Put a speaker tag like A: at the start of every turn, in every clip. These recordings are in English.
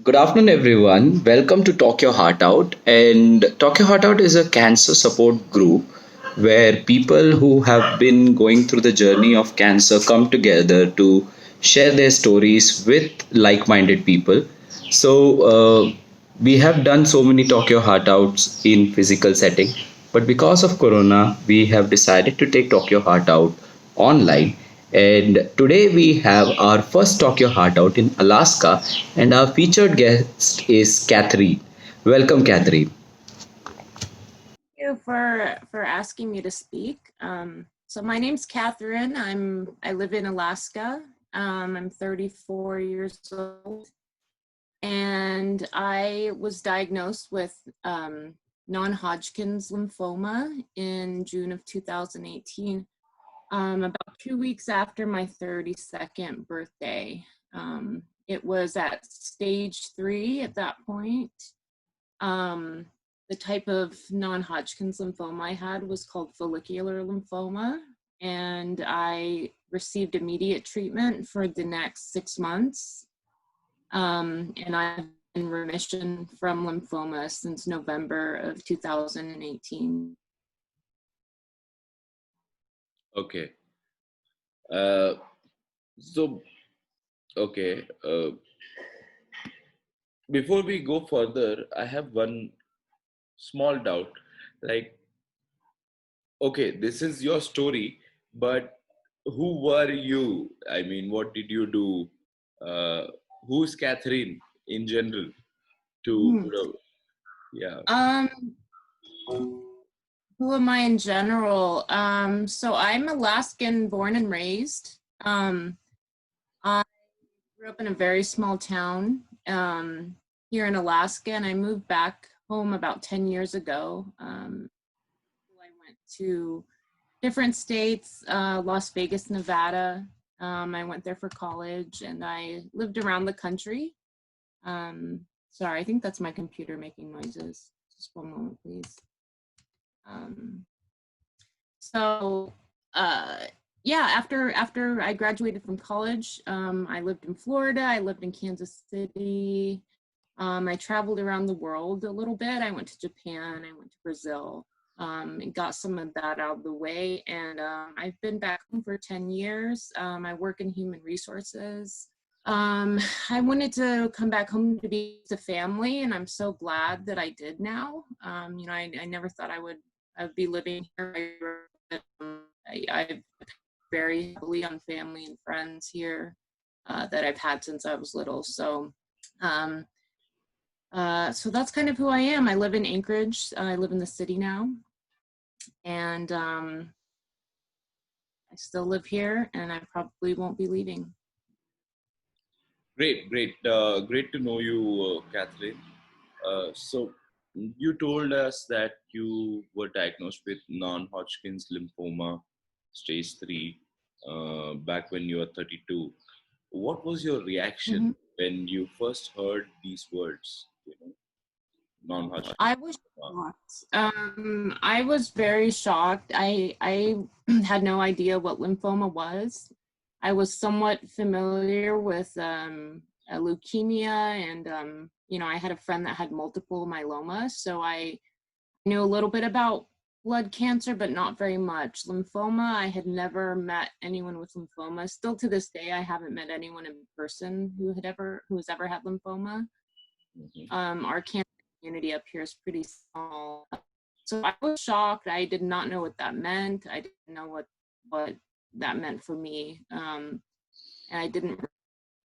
A: Good afternoon, everyone. Welcome to Talk Your Heart Out. And Talk Your Heart Out is a cancer support group where people who have been going through the journey of cancer come together to share their stories with like minded people. We have done so many Talk Your Heart Outs in physical setting, but because of Corona, we have decided to take Talk Your Heart Out online. And today we have our first Talk Your Heart Out in Alaska, and our featured guest is Katherine. Welcome, Katherine.
B: You for asking me to speak. So my name's Katherine. I live in Alaska. I'm 34 years old, and I was diagnosed with non-Hodgkin's lymphoma in June of 2018, about 2 weeks after my 32nd birthday. It was at stage 3 at that point. The type of non-Hodgkin's lymphoma I had was called follicular lymphoma, and I received immediate treatment for the next 6 months. And I've been in remission from lymphoma since November of 2018.
C: Okay. Uh, so, okay. Before we go further, I have one small doubt. Like, okay, this is your story, but who were you? I mean, what did you do? Uh, who's Catherine in general? To
B: Hmm.
C: put a, yeah.
B: Um, who am I in general? So I'm Alaskan born and raised. I grew up in a very small town here in Alaska, and I moved back home about 10 years ago. I went to different states, Las Vegas, Nevada. I went there for college, and I lived around the country. Sorry, I think that's my computer making noises. Just one moment, please. Um, so, uh, yeah, after I graduated from college, I lived in Florida. I lived in Kansas City. I traveled around the world a little bit. I went to Japan. I went to Brazil. And got some of that out of the way. And I've been back home for 10 years. I work in human resources. I wanted to come back home to be with the family, and I'm so glad that I did now. I never thought I would be living here. I very heavily on family and friends here that I've had since I was little. Um, so that's kind of who I am. I live in Anchorage. I live in the city now, and I still live here, and I probably won't be leaving.
C: Great to know you, Catherine. So you told us that you were diagnosed with non-Hodgkin's lymphoma, stage 3, back when you were 32. What was your reaction
B: Mm-hmm.
C: when you first heard these words? Non-Hodgkin's
B: I was
C: lymphoma.
B: shocked. I was very shocked. I had no idea what lymphoma was. I was somewhat familiar with a leukemia, and I had a friend that had multiple myeloma, so I knew a little bit about blood cancer, but not very much. Lymphoma, I had never met anyone with lymphoma. Still to this day, I haven't met anyone in person who has ever had lymphoma.
C: Mhm.
B: Our cancer community up here is pretty small. So I was shocked. I did not know what that meant. I didn't know what that meant for me. And I didn't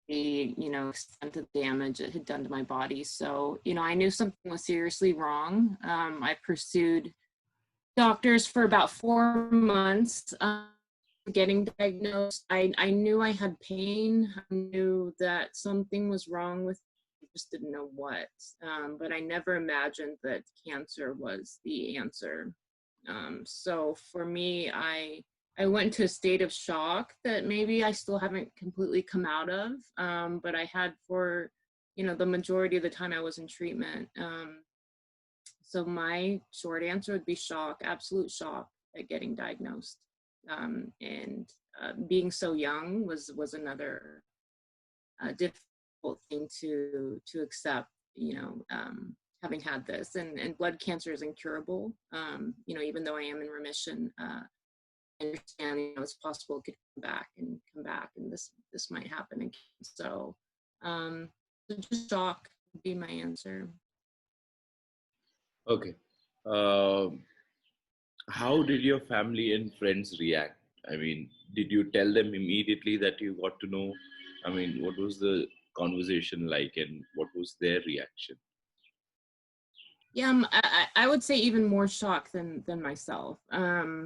B: really, extent of damage it had done to my body. So, I knew something was seriously wrong. I pursued doctors for about 4 months. Getting diagnosed, I knew I had pain. I knew that something was wrong with me. I just didn't know what. But I never imagined that cancer was the answer. So for me, I went into a state of shock that maybe I still haven't completely come out of. But I had for the majority of the time I was in treatment. So my short answer would be shock, absolute shock at getting diagnosed. And being so young was another difficult thing to accept, having had this, and blood cancer is incurable. Even though I am in remission, I understand, it's possible it could come back, and this might happen again. So, just shock would be my answer.
C: Okay. How did your family and friends react? I mean, did you tell them immediately that you got to know? I mean, what was the conversation like, and what was their reaction?
B: Yeah, I would say even more shocked than myself. Only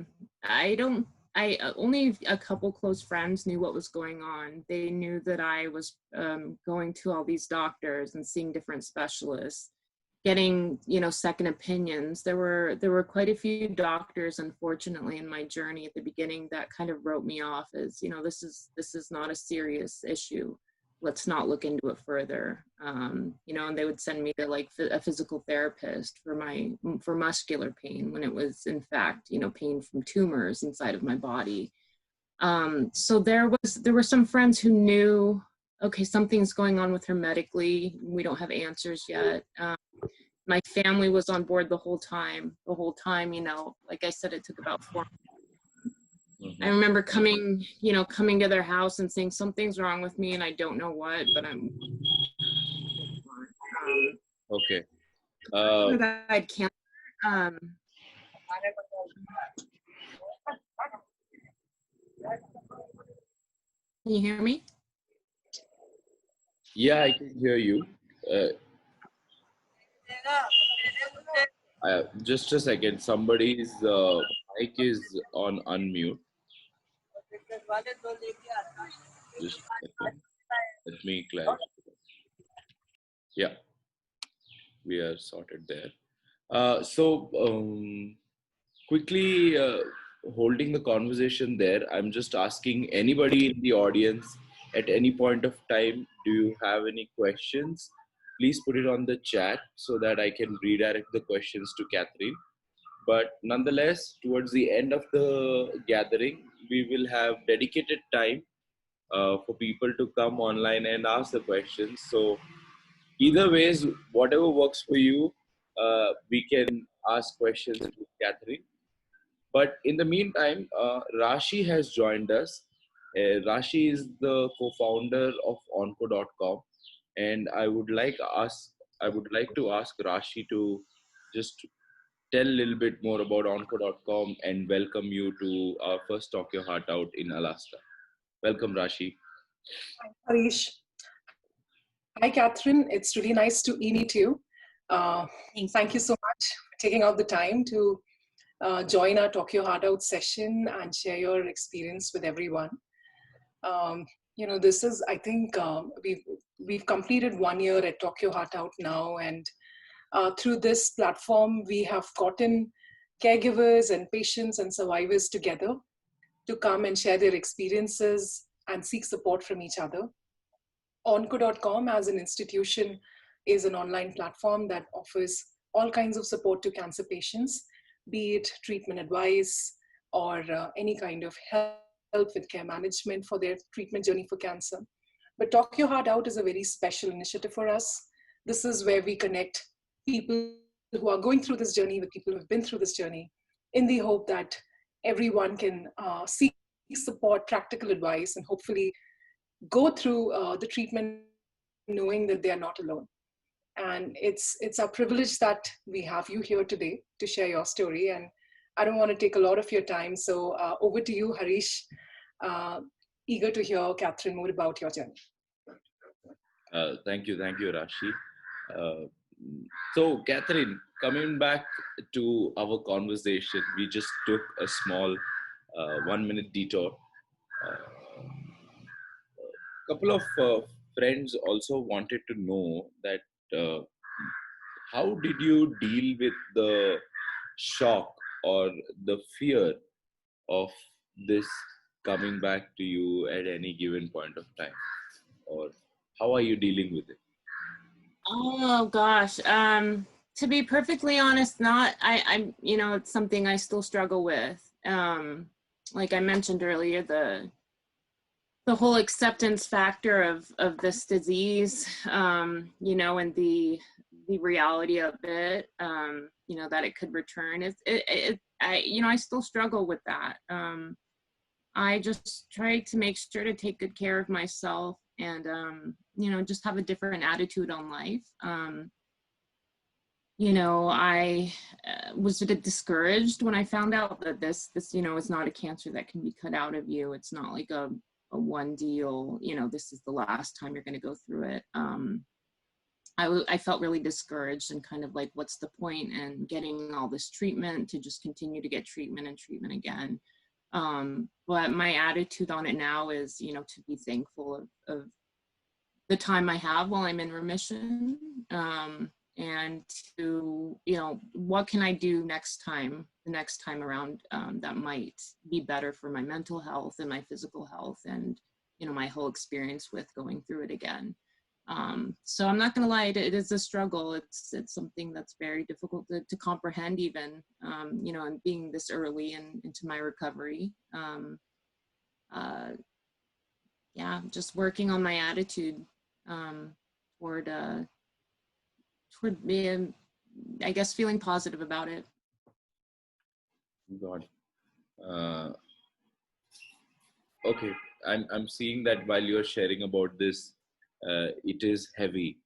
B: a couple close friends knew what was going on. They knew that I was going to all these doctors and seeing different specialists, getting second opinions. There were quite a few doctors, unfortunately, in my journey at the beginning that kind of wrote me off as, this is not a serious issue. Let's not look into it further. And they would send me to like a physical therapist for muscular pain, when it was in fact, pain from tumors inside of my body. So there were some friends who knew, okay, something's going on with her medically. We don't have answers yet. My family was on board the whole time, like I said, it took about 4 months. I remember coming to their house and saying something's wrong with me and I don't know what, but I'm
C: Okay.
B: that I had cancer. Can you hear me?
C: Yeah, I can hear you. Just a second. Somebody's mic is on unmute. Just a second. Let me clarify. Yeah, we are sorted there. Quickly holding the conversation there, I'm just asking anybody in the audience at any point of time, do you have any questions? Please put it on the chat so that I can redirect the questions to Katherine. But nonetheless, towards the end of the gathering, we will have dedicated time for people to come online and ask the questions. So either ways, whatever works for you, we can ask questions to Katherine. But in the meantime, Rashi has joined us. Rashi is the co-founder of Onco.com, and I would like to ask Rashi to just tell a little bit more about Onco.com and welcome you to our first Talk Your Heart Out in Alaska. Welcome, Rashi.
D: Harish. Hi, Katherine. It's really nice to meet you. Thank you so much for taking out the time to join our Talk Your Heart Out session and share your experience with everyone. This is, I think, we've completed 1 year at Talk Your Heart Out now, and through this platform, we have gotten caregivers and patients and survivors together to come and share their experiences and seek support from each other. Onco.com as an institution is an online platform that offers all kinds of support to cancer patients, be it treatment advice or any kind of help with care management for their treatment journey for cancer. But Talk Your Heart Out is a very special initiative for us. This is where we connect people who are going through this journey with people who have been through this journey, in the hope that everyone can seek support, practical advice, and hopefully go through the treatment knowing that they are not alone. And it's a privilege that we have you here today to share your story. And I don't want to take a lot of your time. So over to you, Harish. Eager to hear, Katherine, more about your journey.
C: Thank you, Rashi. So, Katherine, coming back to our conversation, we just took a small 1 minute detour. Couple of friends also wanted to know that how did you deal with the shock or the fear of this coming back to you at any given point of time, or how are you dealing with it?
B: Oh gosh, to be perfectly honest, I'm it's something I still struggle with. Like I mentioned earlier, the whole acceptance factor of this disease, you know, and the reality of it, you know, that it could return. You know, I still struggle with that. I just try to make sure to take good care of myself and, you know, just have a different attitude on life. You know, I was a bit discouraged when I found out that this, you know, is not a cancer that can be cut out of you. It's not like a one deal, you know, this is the last time you're going to go through it. I felt really discouraged and kind of like, what's the point in getting all this treatment to just continue to get treatment and treatment again? But my attitude on it now is, you know, to be thankful of the time I have while I'm in remission, and to, you know, what can I do the next time around, that might be better for my mental health and my physical health and, you know, my whole experience with going through it again. So I'm not gonna lie, it is a struggle. It's something that's very difficult to comprehend even, you know, and being this early into my recovery. Yeah, just working on my attitude, toward being, I guess, feeling positive about it.
C: God. Okay, I'm seeing that while you're sharing about this, it is heavy,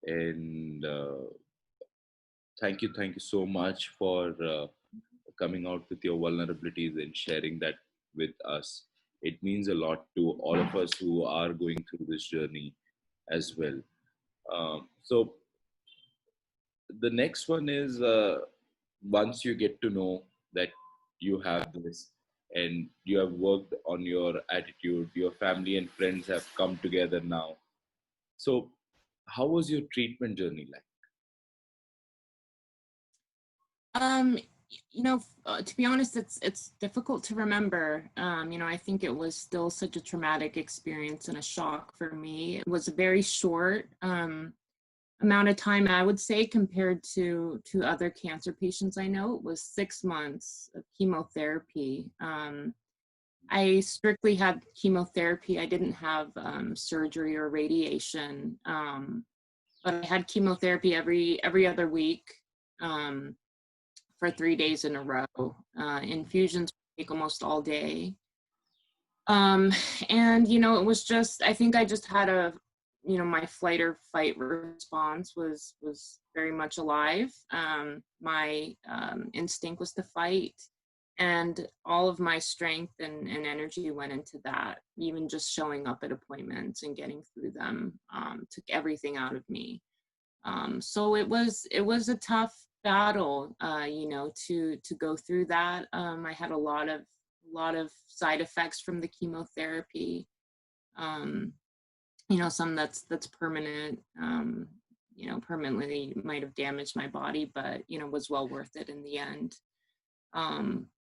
C: and thank you so much for coming out with your vulnerabilities and sharing that with us. It means a lot to all of us who are going through this journey as well. So the next one is, once you get to know that you have this and you have worked on your attitude, your family and friends have come together now. So how was your treatment journey like?
B: Um, you know, to be honest, it's difficult to remember. You know, I think it was still such a traumatic experience and a shock for me. It was a very short amount of time, I would say, compared to other cancer patients I know. It was 6 months of chemotherapy. I strictly had chemotherapy. I didn't have surgery or radiation, but I had chemotherapy every other week. For 3 days in a row. Infusions take almost all day. And, you know, it was just, I think I just had you know, my flight or fight response was very much alive. My instinct was to fight, and all of my strength and energy went into that. Even just showing up at appointments and getting through them took everything out of me. So it was a tough battle, you know, to go through that. I had a lot of side effects from the chemotherapy. You know, some that's permanent. You know, permanently might have damaged my body, but you know, was well worth it in the end.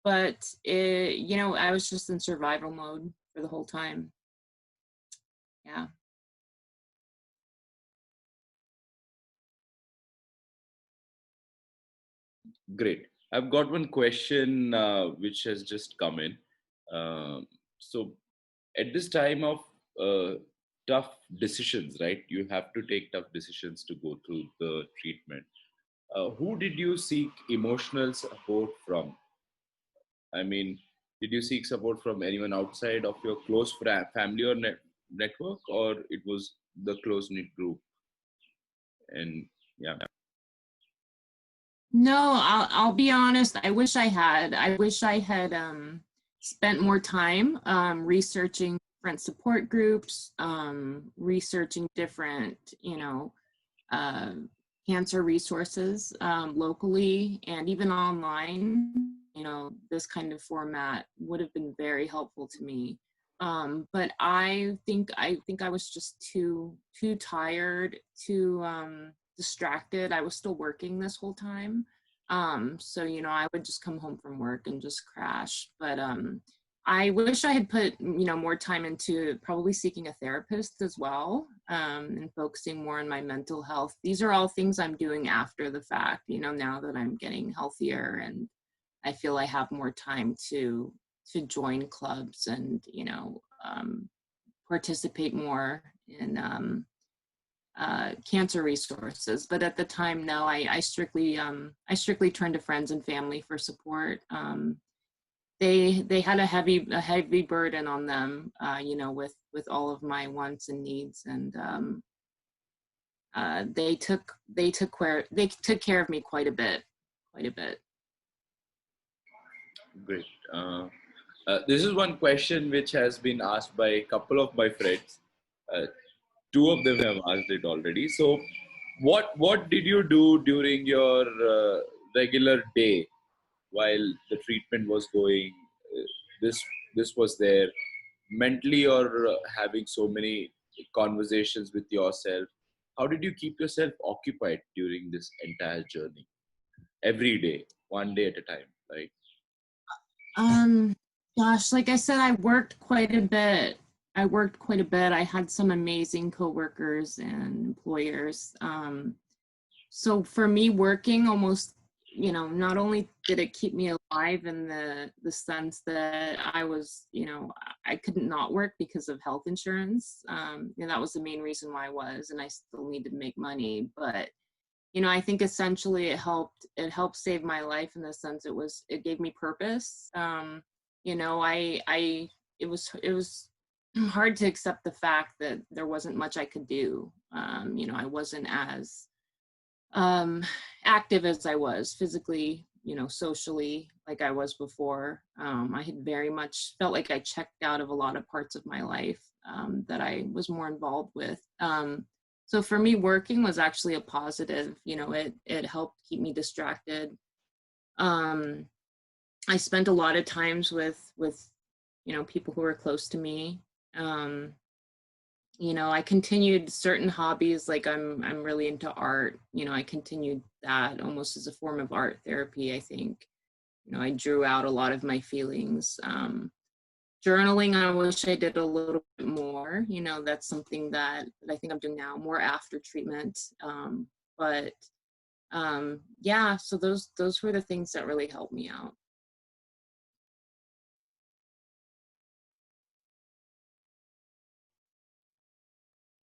B: But you know, I was just in survival mode for the whole time. Yeah.
C: Great. I've got one question which has just come in. So, at this time of tough decisions, right? You have to take tough decisions to go through the treatment. Who did you seek emotional support from? I mean, did you seek support from anyone outside of your close family or network, or it was the close knit group? And yeah.
B: No, I'll be honest. I wish I had. I wish I had spent more time researching different support groups, researching different, you know, uh, cancer resources locally and even online. You know, this kind of format would have been very helpful to me. But I think I was just too tired, too distracted. I was still working this whole time. So, you know, I would just come home from work and just crash. But I wish I had put, you know, more time into probably seeking a therapist as well, and focusing more on my mental health. These are all things I'm doing after the fact, you know, now that I'm getting healthier and I feel I have more time to join clubs and, you know, participate more in cancer resources. But at the time, no, I strictly turned to friends and family for support. They had a heavy burden on them, you know, with all of my wants and needs, and they took care of me quite a bit.
C: Great. This is one question which has been asked by a couple of my friends. Two of them have asked it already. So, what did you do during your regular day while the treatment was going? This this was there mentally, or having so many conversations with yourself. How did you keep yourself occupied during this entire journey? Every day, one day at a time, right?
B: Gosh, like I said, I worked quite a bit. I had some amazing coworkers and employers. So for me, working almost, you know, not only did it keep me alive in the sense that I was, you know, I couldn't not work because of health insurance. And that was the main reason why I was, and I still needed to make money. But, you know, I think essentially it helped save my life in the sense it gave me purpose. You know, it was hard to accept the fact that there wasn't much I could do. You know, I wasn't as active as I was physically, you know, socially, like I was before. I had very much felt like I checked out of a lot of parts of my life that I was more involved with. So for me, working was actually a positive. You know, it helped keep me distracted. I spent a lot of times with you know, people who were close to me. You know, I continued certain hobbies, like I'm really into art. You know, I continued that almost as a form of art therapy, I think. You know, I drew out a lot of my feelings. Journaling, I wish I did a little bit more. You know, that's something that I think I'm doing now, more after treatment. But yeah, so those were the things that really helped me out.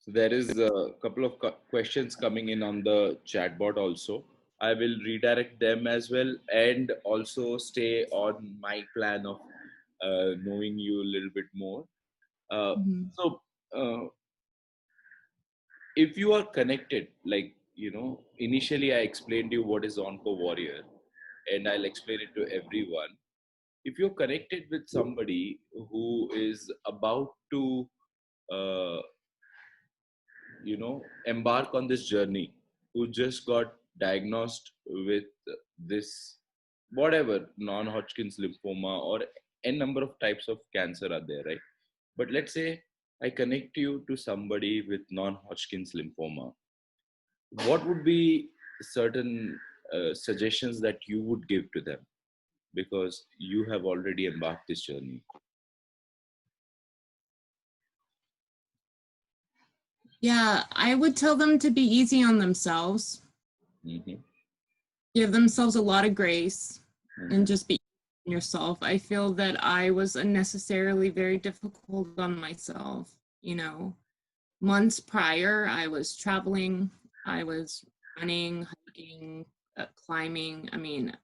C: So there is a couple of questions coming in on the chatbot also. I will redirect them as well, and also stay on my plan of knowing you a little bit more. Uh,
B: Mhm.
C: so, if you are connected, like, initially I explained you what is Onco Warrior, and I'll explain it to everyone. If you're connected with somebody who is about to uh, embark on this journey, who just got diagnosed with this, whatever, non-Hodgkin's lymphoma, or n number of types of cancer are there, right? But let's say I connect you to somebody with non-Hodgkin's lymphoma. What would be certain suggestions that you would give to them, because you have already embarked this journey?
B: Yeah, I would tell them to be easy on themselves,
C: Mm-hmm.
B: give themselves a lot of grace, and just be yourself. I feel that I was unnecessarily very difficult on myself. You know, months prior, I was traveling, I was running, hiking, climbing. I mean,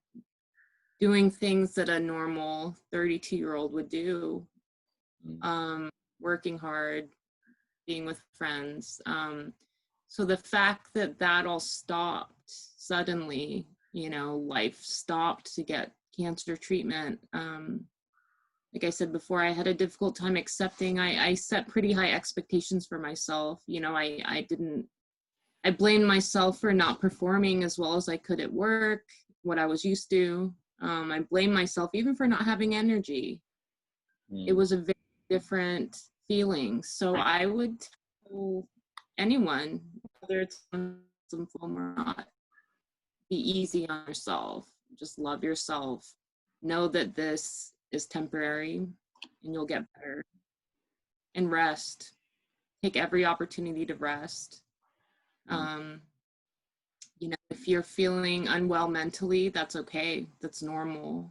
B: doing things that a normal 32-year-old would do, working hard, being with friends. So the fact that that all stopped suddenly, you know, life stopped to get cancer treatment. Like I said before, I had a difficult time accepting. I set pretty high expectations for myself. You know, I blamed myself for not performing as well as I could at work, what I was used to. I blamed myself even for not having energy. It was a very different feeling. So I would tell anyone, whether it's lymphoma or not, be easy on yourself. Just love yourself. Know that this is temporary and you'll get better. And rest. Take every opportunity to rest. You know, if you're feeling unwell mentally, that's okay. That's normal.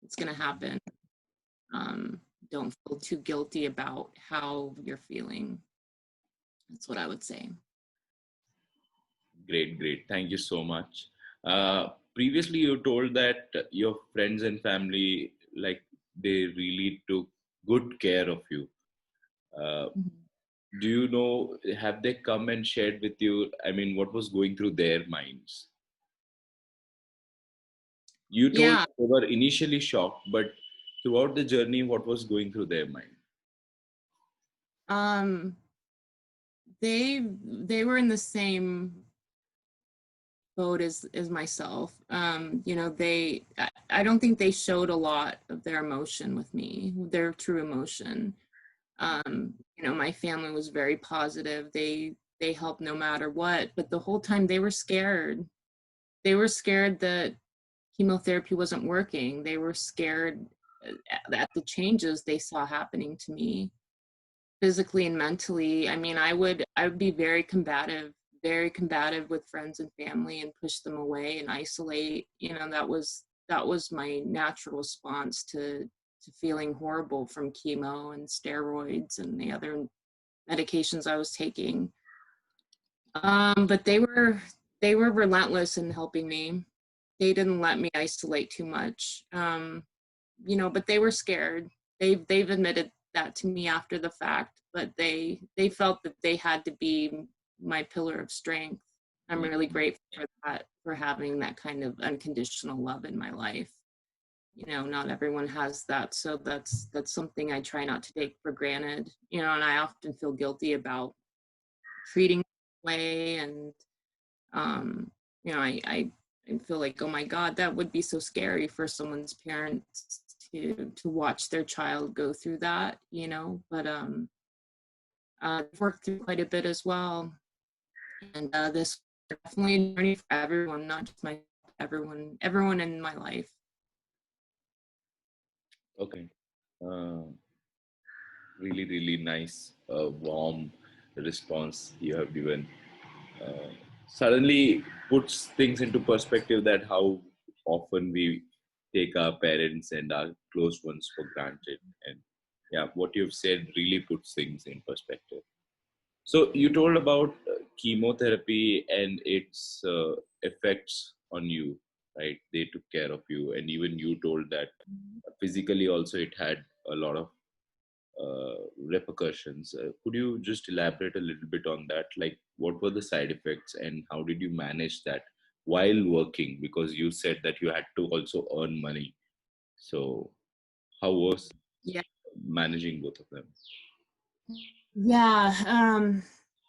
B: It's going to happen. don't feel too guilty about how you're feeling. That's what I would say.
C: Great, great. Thank you so much. Previously, you told that your friends and family, like, they really took good care of you. Uh, do you know, have they come and shared with you, I mean, what was going through their minds? You told
B: Yeah.
C: they were initially shocked, but throughout the journey, what was going through their mind?
B: Um, they were in the same boat as myself. You know, I don't think they showed a lot of their emotion with me, their true emotion. You know, my family was very positive. They helped no matter what, but the whole time they were scared. They were scared that chemotherapy wasn't working. They were scared at the changes they saw happening to me physically and mentally. I mean, I would be very combative with friends and family and push them away and isolate. You know, that was my natural response to feeling horrible from chemo and steroids and the other medications I was taking. But they were relentless in helping me. They didn't let me isolate too much. You know, but they were scared. They've admitted that to me after the fact, but they felt that they had to be my pillar of strength. I'm really grateful for that, for having that kind of unconditional love in my life. You know, not everyone has that, so that's something I try not to take for granted. You know, and I often feel guilty about treating that way, and you know, I feel like, oh my God, that would be so scary for someone's parents to watch their child go through that, you know. But I've worked through quite a bit as well, and this is definitely a journey for everyone, not just my everyone in my life.
C: Okay. Uh, Really, really nice, warm response you have given. Uh, Suddenly puts things into perspective that how often we take our parents and our close ones for granted. And yeah, what you've said really puts things in perspective. So you told about chemotherapy and its effects on you, right? They took care of you, and even you told that physically also it had a lot of repercussions. Could you just elaborate a little bit on that? Like, what were the side effects, and how did you manage that while working? Because you said that you had to also earn money. So, how was
B: Yeah.
C: managing both of them?
B: Yeah,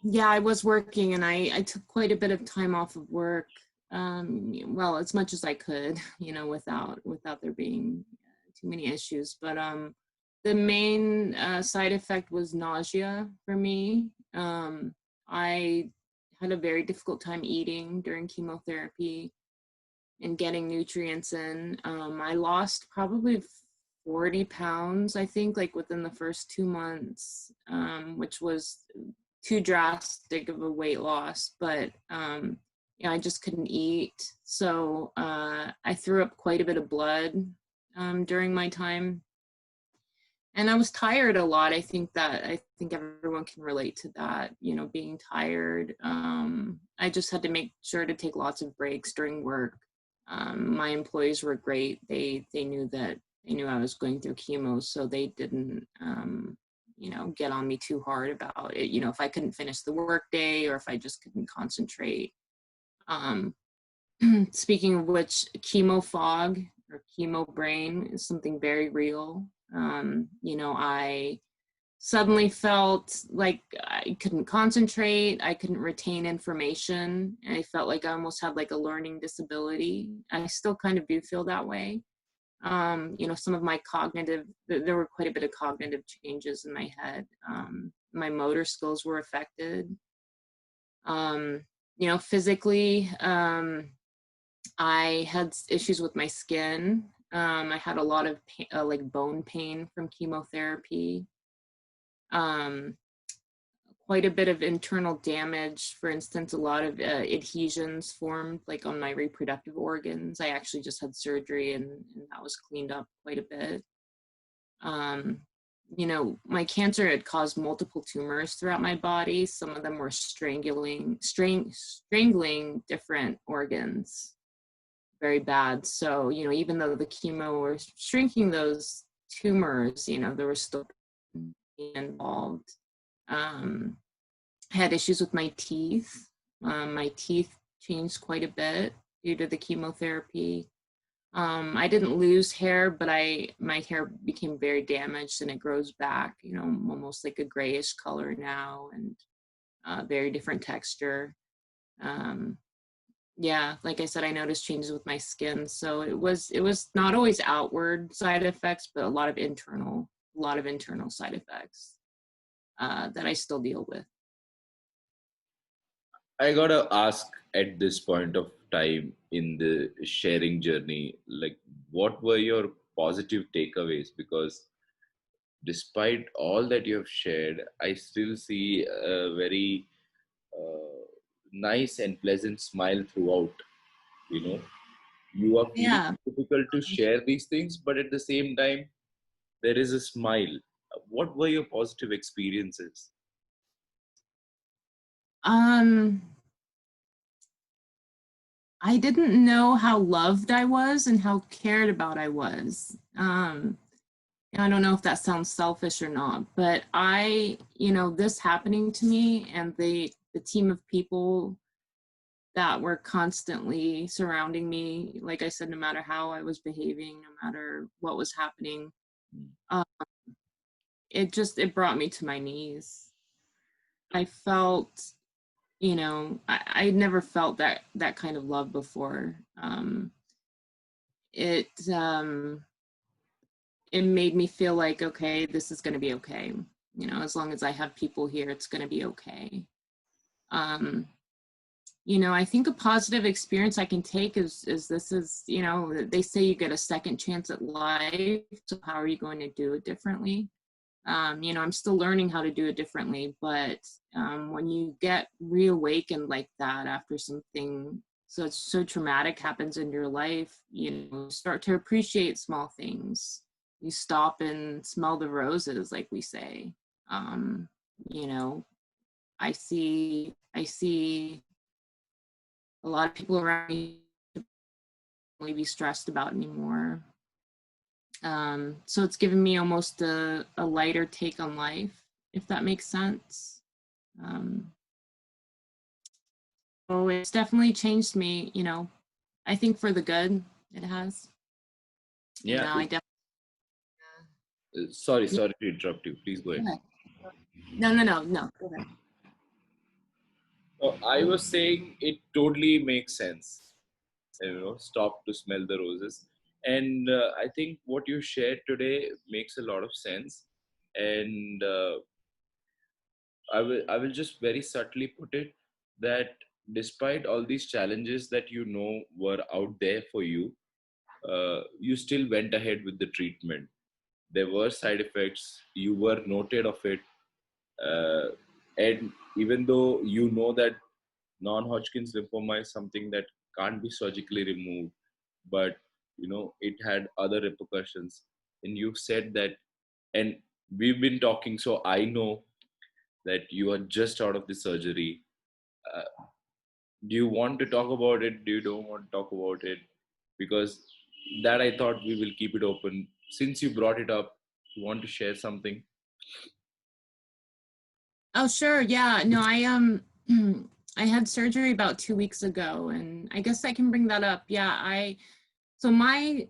B: yeah, I was working, and I took quite a bit of time off of work. Well, as much as I could, you know, without there being too many issues. But the main side effect was nausea for me. I had a very difficult time eating during chemotherapy and getting nutrients in. I lost probably 40 pounds, I think, like within the first 2 months, which was too drastic of a weight loss. But yeah, I just couldn't eat. So I threw up quite a bit of blood during my time. And I was tired a lot. I think everyone can relate to that, you know, being tired. I just had to make sure to take lots of breaks during work. My employees were great. They knew I was going through chemo, so they didn't you know, get on me too hard about it. You know, if I couldn't finish the workday or if I just couldn't concentrate. Um, Speaking of which, chemo fog or chemo brain is something very real. You know, I suddenly felt like I couldn't concentrate, I couldn't retain information. I felt like I almost had like a learning disability. I still kind of do feel that way. You know, some of my there were quite a bit of cognitive changes in my head. My motor skills were affected. You know, physically, I had issues with my skin. I had a lot of like bone pain from chemotherapy. Um, Quite a bit of internal damage. For instance, a lot of adhesions formed like on my reproductive organs. I actually just had surgery, and that was cleaned up quite a bit. my cancer had caused multiple tumors throughout my body. Some of them were strangling different organs very bad. So, even though the chemo were shrinking those tumors, there was still involved. I had issues with my teeth. My teeth changed quite a bit due to the chemotherapy. I didn't lose hair, but my hair became very damaged and it grows back, almost like a grayish color now, and very different texture. Yeah, like I said, I noticed changes with my skin. So it was not always outward side effects, but a lot of internal side effects that I still deal with.
C: I gotta ask at this point of time in the sharing journey, like, what were your positive takeaways? Because despite all that you have shared, I still see a very uh, nice and pleasant smile throughout. You know, you are feeling
B: Yeah.
C: difficult to share these things, but at the same time, there is a smile. What were your positive experiences?
B: Um, I didn't know how loved I was and how cared about I was. I don't know if that sounds selfish or not, but this happening to me and the team of people that were constantly surrounding me, like I said, no matter how I was behaving, no matter what was happening, it brought me to my knees. I felt, I'd never felt that kind of love before. It it made me feel like, okay, this is going to be okay. As long as I have people here, it's going to be okay. I think a positive experience I can take is this is, they say you get a second chance at life. So how are you going to do it differently? I'm still learning how to do it differently, but when you get reawakened like that after something so traumatic happens in your life, you start to appreciate small things. You stop and smell the roses, like we say. Um, you know, I see a lot of people around me don't be stressed about anymore. So it's given me almost a lighter take on life, if that makes sense. So it's definitely changed me, I think for the good, it has.
C: Yeah.
B: I definitely.
C: Sorry to interrupt you. Please go ahead.
B: No. Go ahead.
C: I was saying it totally makes sense. Stop to smell the roses. And I think what you shared today makes a lot of sense. And I will just very subtly put it that despite all these challenges that were out there for you, you still went ahead with the treatment. There were side effects. You were noted of it, and even though that non-Hodgkin's lymphoma is something that can't be surgically removed, but it had other repercussions. And you said that, and we've been talking, so I know that you are just out of the surgery. Do you want to talk about it? Do you don't want to talk about it? Because that I thought we will keep it open. Since you brought it up, you want to share something?
B: Oh, sure. Yeah. No, I had surgery about 2 weeks ago, and I guess I can bring that up. Yeah, so my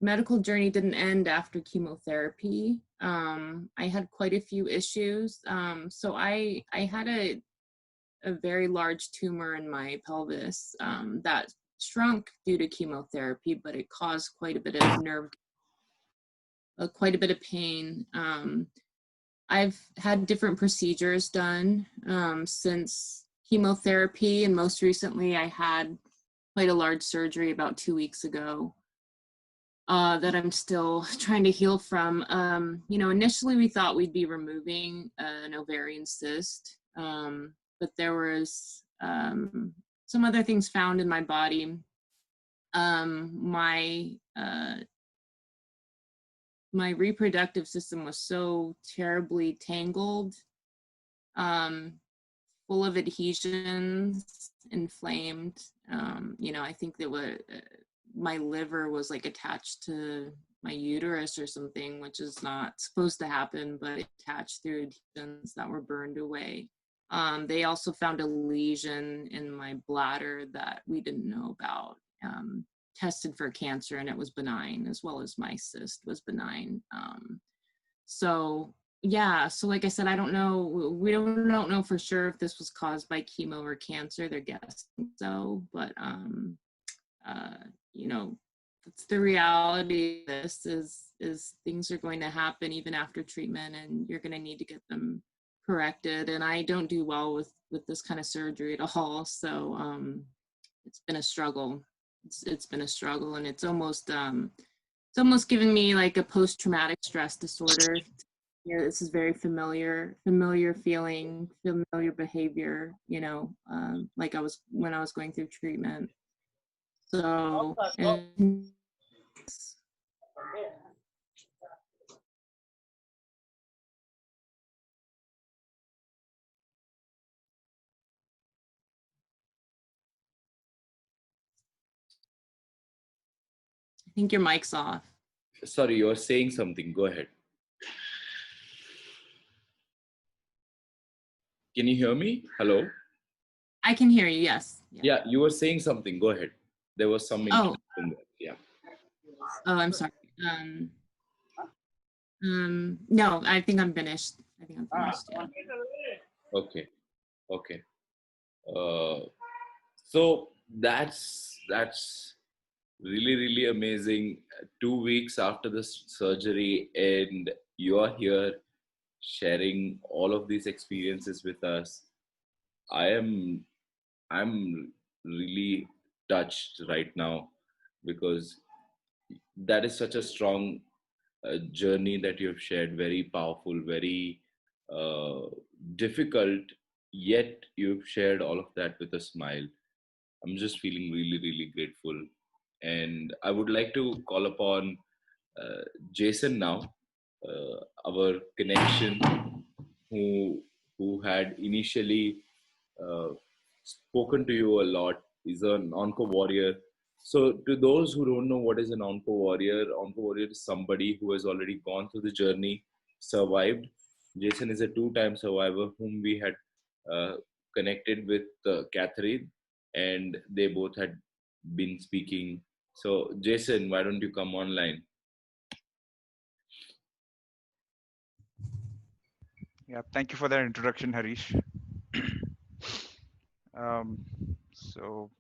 B: medical journey didn't end after chemotherapy. I had quite a few issues. So I had a very large tumor in my pelvis that shrunk due to chemotherapy, but it caused quite a bit of quite a bit of pain. I've had different procedures done since chemotherapy, and most recently I had quite a large surgery about 2 weeks ago that I'm still trying to heal from. Initially we thought we'd be removing an ovarian cyst, but there was some other things found in my body. My my reproductive system was so terribly tangled, full of adhesions, inflamed. I think that my liver was like attached to my uterus or something, which is not supposed to happen, but it attached through adhesions that were burned away. They also found a lesion in my bladder that we didn't know about. Tested for cancer and it was benign, as well as my cyst was benign. So like I said, I don't know. We don't know for sure if this was caused by chemo or cancer. They're guessing so, but it's the reality of this is things are going to happen even after treatment, and you're going to need to get them corrected. And I don't do well with this kind of surgery at all. So it's been a struggle. It's been a struggle, and it's almost given me like a post-traumatic stress disorder. This is very familiar feeling, familiar behavior, like when I was going through treatment. So I think your mic's off.
C: Sorry, you were saying something. Go ahead. Can you hear me? Hello?
B: I can hear you, yes.
C: Yeah, you were saying something. Go ahead. There was some interruption there. Yeah.
B: Oh, I'm sorry. No, I think I'm finished. Yeah.
C: Okay. So that's really amazing. 2 weeks after the surgery, and you are here sharing all of these experiences with us. I'm really touched right now, because that is such a strong journey that you've shared. Very powerful, very uh, difficult, yet you've shared all of that with a smile. I'm just feeling really grateful. And I would like to call upon Jason now, our connection, who had initially uh, spoken to you a lot, is an onco warrior. So, to those who don't know what is an onco warrior is somebody who has already gone through the journey, survived. Jason is a two-time survivor whom we had uh, connected with Katherine, and they both had been speaking. So, Jason, why don't you come online?
E: Yeah, thank you for that introduction, Harish. So,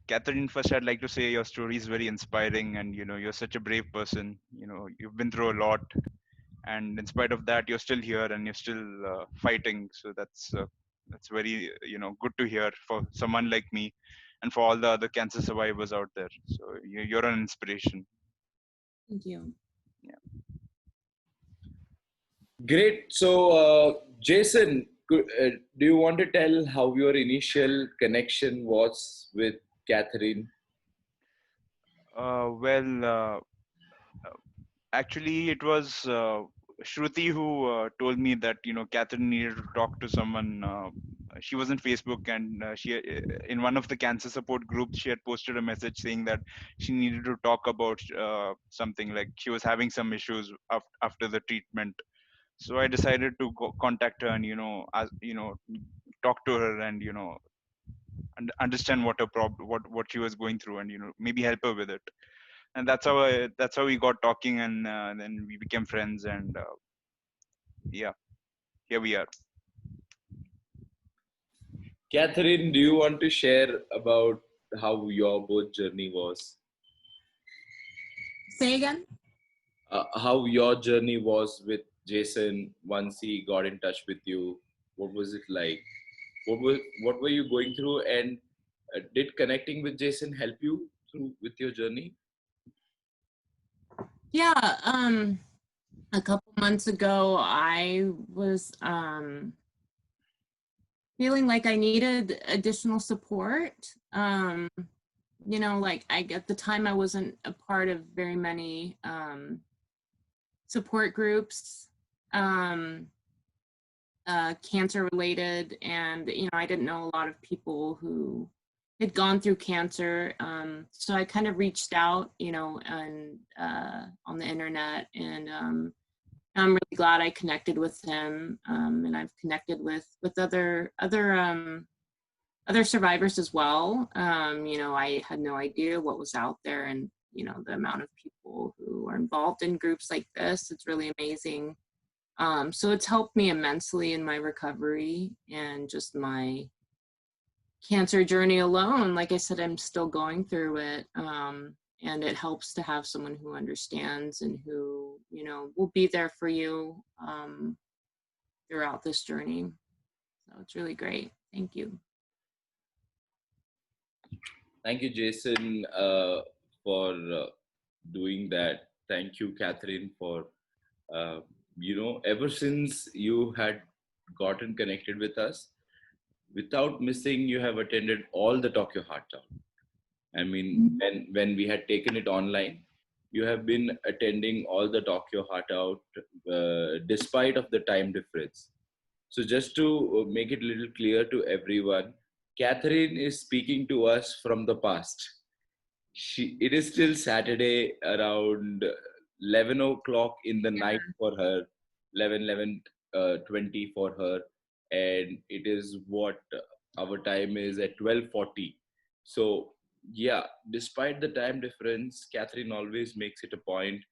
E: Catherine, first I'd like to say your story is very inspiring, and you're such a brave person. You've been through a lot, and in spite of that, you're still here and you're still fighting. So that's very good to hear for someone like me, and for all the other cancer survivors out there. So you're an inspiration.
B: Thank you.
E: Yeah.
C: Great. So, Jason, do you want to tell how your initial connection was with Katherine?
E: Well, actually, it was Shruti who told me that Catherine needed to talk to someone. She was on Facebook, and she in one of the cancer support groups she had posted a message saying that she needed to talk about something, like she was having some issues after the treatment. So I decided to contact her and talk to her and understand what her what she was going through, and maybe help her with it. And that's how we got talking, and then we became friends, and yeah, here we are.
C: Katherine, do you want to share about how your both journey was?
B: Say again?
C: How your journey was with Jason once he got in touch with you. What was it like? What were you going through, and did connecting with Jason help you through with your journey?
B: Yeah, a couple months ago, I was feeling like I needed additional support. Like at the time I wasn't a part of very many support groups, cancer related, and I didn't know a lot of people who had gone through cancer, so I kind of reached out, and on the internet, and I'm really glad I connected with him, and I've connected with other survivors as well. I had no idea what was out there, and the amount of people who are involved in groups like this, it's really amazing. So it's helped me immensely in my recovery and just my cancer journey alone. Like I said, I'm still going through it. And it helps to have someone who understands and who, will be there for you throughout this journey. So it's really great. Thank you.
C: Thank you, Jason, for doing that. Thank you, Katherine, for, ever since you had gotten connected with us, without missing, you have attended all the Talk Your Heart Out. I mean, when we had taken it online, you have been attending all the Talk Your Heart Out, despite of the time difference. So just to make it a little clear to everyone, Katherine is speaking to us from the past. It is still Saturday around 11 o'clock in the night for her, 11:20 for her, and it is what our time is at 12:40. So yeah, despite the time difference, Katherine always makes it a point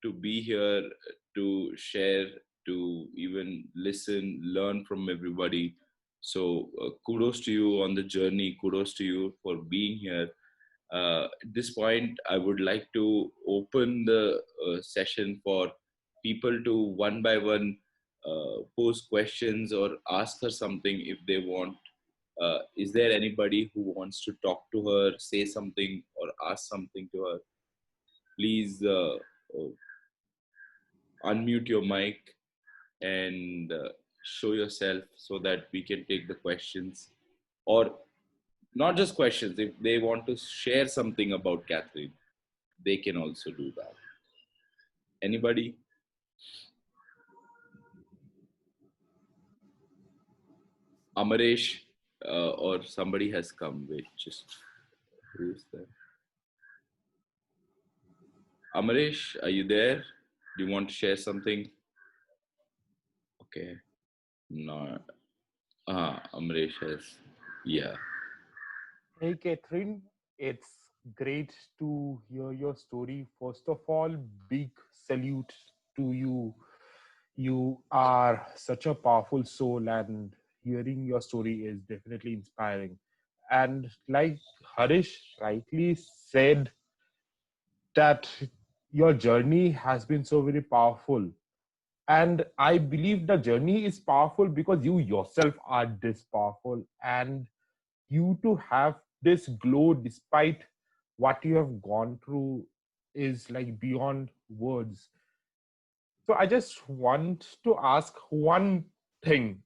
C: to be here, to share, to even listen, learn from everybody. So kudos to you on the journey. Kudos to you for being here. At this point, I would like to open the session for people to one by one pose questions or ask her something if they want. Is there anybody who wants to talk to her, say something, or ask something to her? Please unmute your mic and show yourself so that we can take the questions, or not just questions. If they want to share something about Katherine, they can also do that. Anybody? Amaresh, or somebody has come. Wait, just who is that? Amaresh, are you there? Do you want to share something? Okay. No. Amaresh has. Yeah.
F: Hey, Katherine, it's great to hear your story. First of all, big salute to you. You are such a powerful soul, and hearing your story is definitely inspiring. And like Harish rightly said, that your journey has been so very powerful. And I believe the journey is powerful because you yourself are this powerful, and you to have this glow despite what you have gone through is like beyond words. So I just want to ask one thing,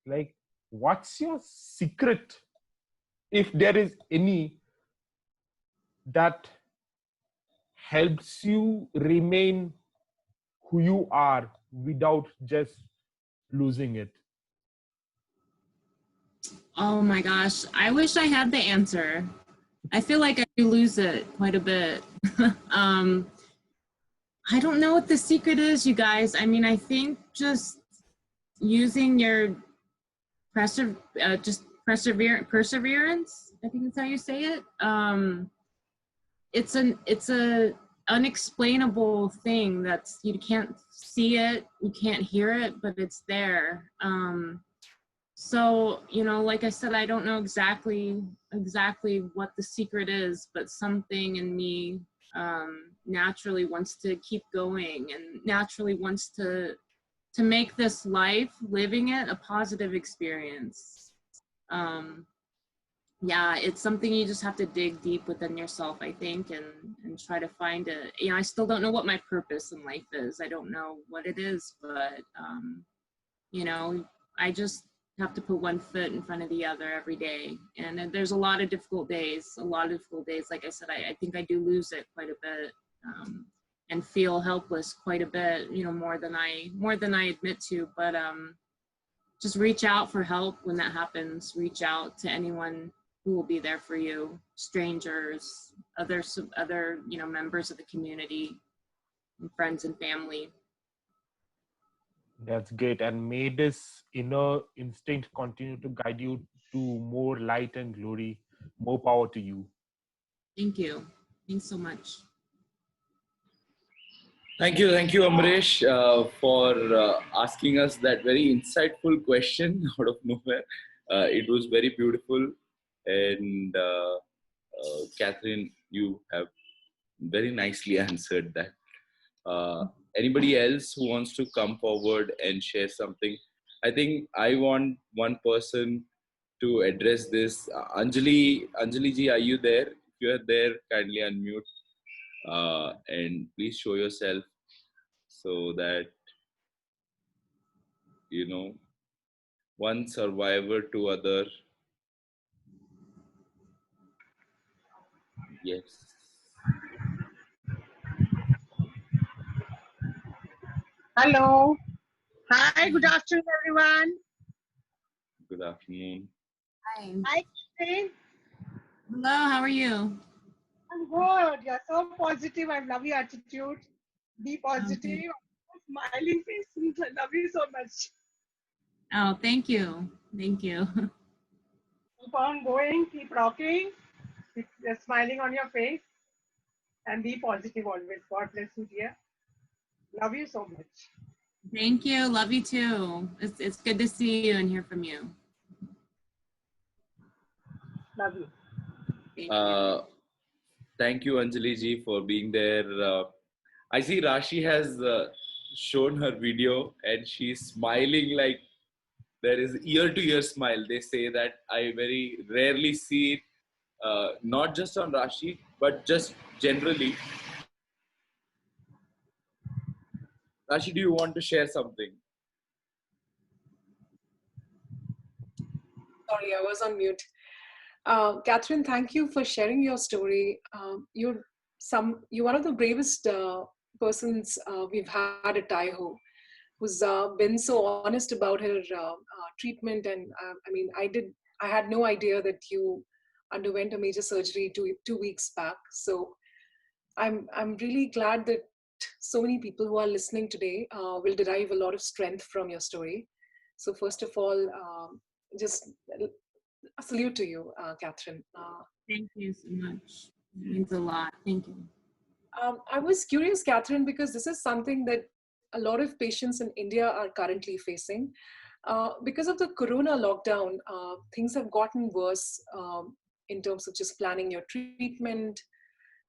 F: like, what's your secret, if there is any, that helps you remain who you are without just losing it?
B: Oh my gosh, I wish I had the answer. I feel like I do lose it quite a bit. I don't know what the secret is, you guys. I mean, I think just using your perseverance. I think that's how you say it. It's a unexplainable thing that's, you can't see it, you can't hear it, but it's there. So, like I said, I don't know exactly what the secret is, but something in me naturally wants to keep going and naturally wants to make this life, living it, a positive experience. Yeah, it's something you just have to dig deep within yourself, I think, and try to find it. I still don't know what my purpose in life is. I don't know what it is, but I just have to put one foot in front of the other every day. And there's a lot of difficult days. Like I said, I think I do lose it quite a bit. and feel helpless quite a bit, more than I admit to. But just reach out for help when that happens. Reach out to anyone who will be there for you, strangers, other members of the community, and friends and family.
F: That's great. And may this inner instinct continue to guide you to more light and glory. More power to you.
B: Thank you. Thanks so much.
C: Thank you, Amresh, for asking us that very insightful question out of nowhere. It was very beautiful, and Katherine, you have very nicely answered that. Anybody else who wants to come forward and share something? I think I want one person to address this. Anjali ji, are you there? If you are there, kindly unmute and please show yourself so that one survivor to other. Yes.
G: Hello. Hi, good afternoon, everyone.
C: Good afternoon.
B: Hi.
G: Hi, Katherine.
B: Hello, how are you?
G: I'm good. You're so positive. I love your attitude. Be positive.
B: Okay.
G: Smiling face. I love you so much.
B: Oh, thank you. Thank you.
G: Keep on going. Keep rocking. Keep smiling on your face. And be positive always. God bless you, dear. Love you so much.
B: Thank you. Love you too. It's good to see you and hear from you.
G: Love you.
C: Thank you, Anjali ji, for being there. I see Rashi has shown her video and she's smiling like there is ear-to-ear smile. They say that I very rarely see it, not just on Rashi, but just generally. Rashi, do you want to share something?
D: Sorry, I was on mute. Katherine, thank you for sharing your story. You're one of the bravest persons we've had at TYHO, who's been so honest about her treatment. And I had no idea that you underwent a major surgery 2 weeks back. So I'm really glad that so many people who are listening today will derive a lot of strength from your story. So first of all, just a salute to you, Katherine.
B: Thank you so much. It means a lot. Thank you.
D: I was curious, Katherine, because this is something that a lot of patients in India are currently facing. Because of the corona lockdown, things have gotten worse in terms of just planning your treatment.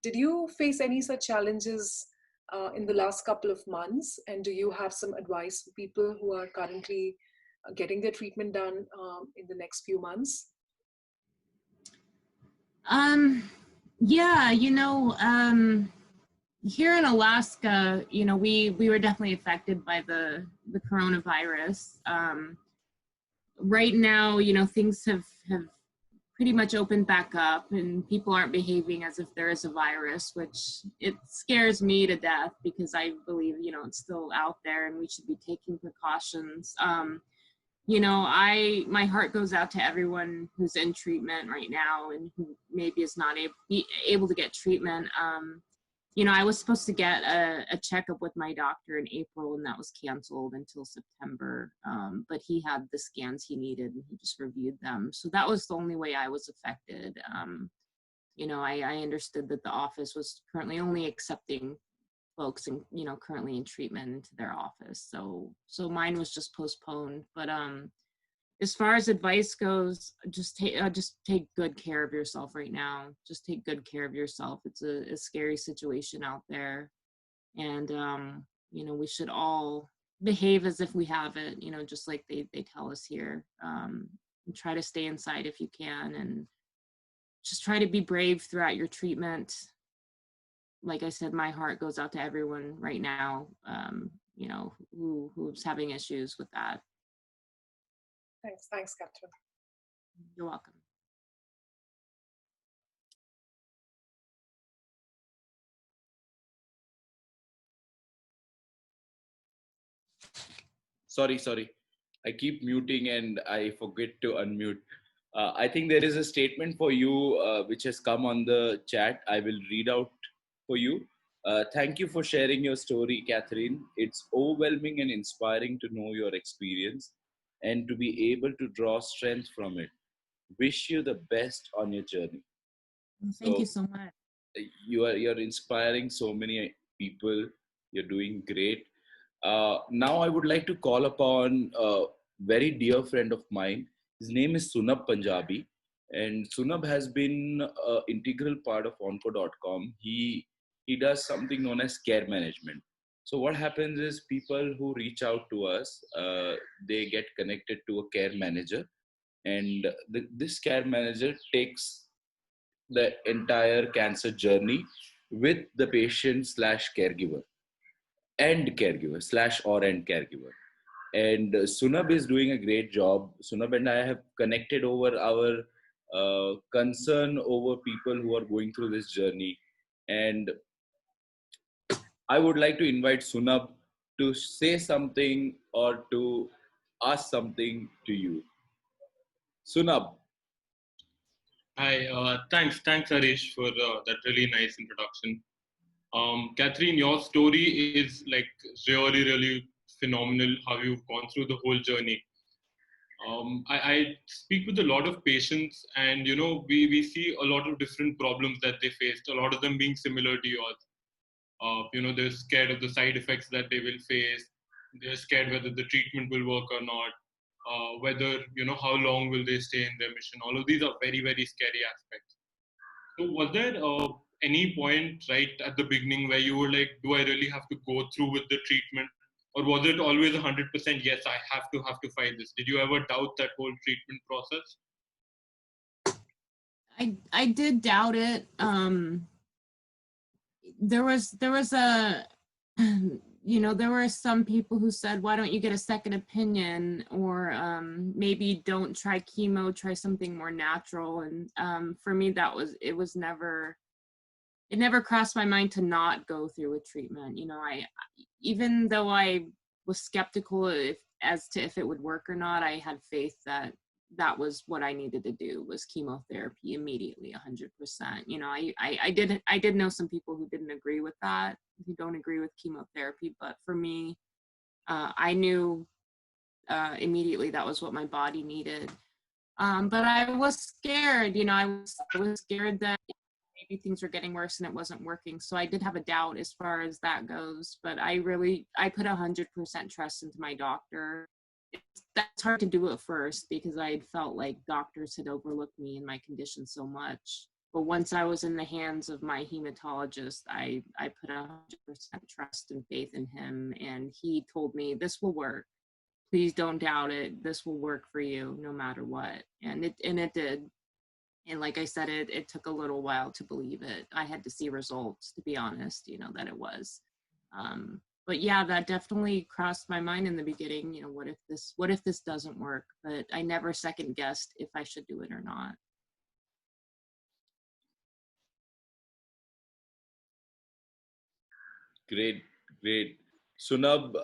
D: Did you face any such challenges in the last couple of months? And do you have some advice for people who are currently getting their treatment done in the next few months?
B: Yeah, here in Alaska, we were definitely affected by the coronavirus. Right now, things have pretty much opened back up and people aren't behaving as if there is a virus, which it scares me to death because I believe, it's still out there and we should be taking precautions. My heart goes out to everyone who's in treatment right now and who maybe is not able to get treatment. I was supposed to get a checkup with my doctor in April and that was canceled until September. But he had the scans he needed and he just reviewed them. So that was the only way I was affected. I understood that the office was currently only accepting folks and currently in treatment into their office. So mine was just postponed. But as far as advice goes, just take good care of yourself right now. Just take good care of yourself. It's a scary situation out there. And, we should all behave as if we have it, just like they tell us here. And try to stay inside if you can and just try to be brave throughout your treatment. Like I said, my heart goes out to everyone right now, who's having issues with that.
D: Thanks, Katherine.
B: You're welcome.
C: Sorry. I keep muting and I forget to unmute. I think there is a statement for you which has come on the chat. I will read out for you. Thank you for sharing your story, Catherine. It's overwhelming and inspiring to know your experience and to be able to draw strength from it. Wish you the best on your journey.
B: Thank you
C: So
B: so much.
C: you're inspiring so many people. You're doing great. Now I would like to call upon a very dear friend of mine. His name is Sunab Punjabi, and Sunab has been an integral part of onco.com. He does something known as care management. So what happens is people who reach out to us, they get connected to a care manager, and this care manager takes the entire cancer journey with the patient slash caregiver and caregiver slash or and caregiver. And Sunab is doing a great job. Sunab and I have connected over our concern over people who are going through this journey. And I would like to invite Sunab to say something or to ask something to you. Sunab.
H: Hi, thanks, Harish, for that really nice introduction. Catherine, your story is like really phenomenal. How you've gone through the whole journey. I speak with a lot of patients, and we see a lot of different problems that they faced. A lot of them being similar to yours. They're scared of the side effects that they will face. They're scared whether the treatment will work or not. Whether how long will they stay in their mission. All of these are very scary aspects. So was there any point right at the beginning where you were like, do I really have to go through with the treatment? Or was it always 100% yes, I have to fight this? Did you ever doubt that whole treatment process?
B: I did doubt it. There was a there were some people who said, why don't you get a second opinion, or maybe don't try chemo, try something more natural. And for me, it never crossed my mind to not go through with treatment. Even though I was skeptical as to if it would work or not, I had faith that that was what I needed to do, was chemotherapy immediately, 100%. I did know some people who didn't agree with that, who don't agree with chemotherapy, but for me, I knew immediately that was what my body needed. But I was scared, I was scared that maybe things were getting worse and it wasn't working. So I did have a doubt as far as that goes, but I put 100% trust into my doctor. That's hard to do at first because I had felt like doctors had overlooked me and my condition so much. But once I was in the hands of my hematologist, I put 100% trust and faith in him. And he told me, this will work. Please don't doubt it. This will work for you no matter what. And it did. And like I said, it took a little while to believe it. I had to see results, to be honest, that it was. But yeah, that definitely crossed my mind in the beginning. What if this doesn't work? But I never second guessed if I should do it or not.
C: Great. Sunab,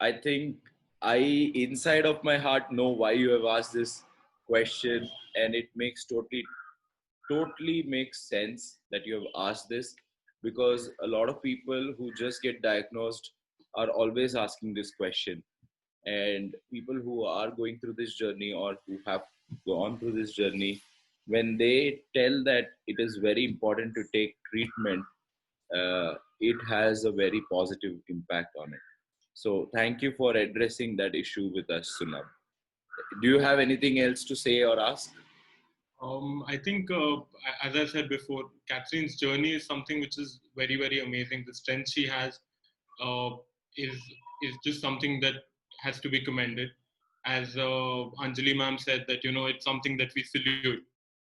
C: I think I, inside of my heart, know why you have asked this question, and it makes totally makes sense that you have asked this, because a lot of people who just get diagnosed are always asking this question. And people who are going through this journey or who have gone through this journey, when they tell that it is very important to take treatment, it has a very positive impact on it. So thank you for addressing that issue with us, Sunab. Do you have anything else to say or ask?
H: I think, as I said before, Catherine's journey is something which is very amazing. The strength she has uh, is just something that has to be commended. As Anjali ma'am said, that it's something that we salute.